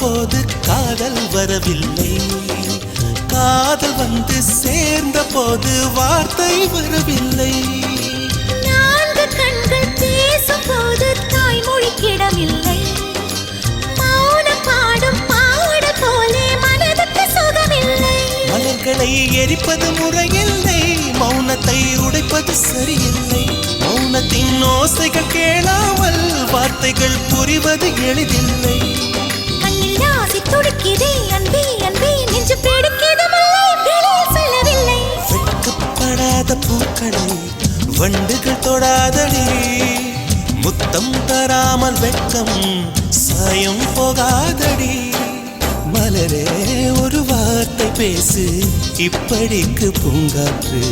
போது காதல் வரவில்லை, காதல் வந்து சேர்ந்த போது வார்த்தை வரவில்லை. நான்கு கண்கள் பேசும் போது தாய்மொழி கிடவில்லை, மௌனம் பாடும் பாட போலே மனதுக்கு சுகமில்லை. மலர்களை எரிப்பது முறையில்லை, மௌனத்தை உடைப்பது சரியில்லை. மௌனத்தின் ஓசைகள் கேளாமல் வார்த்தைகள் புரிவது எளிதில்லை. கண்ணில் ஆசை துடிக்குதே அன்பே அன்பே, நெஞ்சு பிடிக்குது மல்லை வெளியே சொல்லவில்லை. வெட்கப்படாத பூக்களை வண்டுகள் தொடாதடி, முத்தம் தராமல் வெட்கம் சாயம் போகாதடி. மலரே ஒரு வார்த்தை பேசு, இப்படிக்கு பூங்காற்று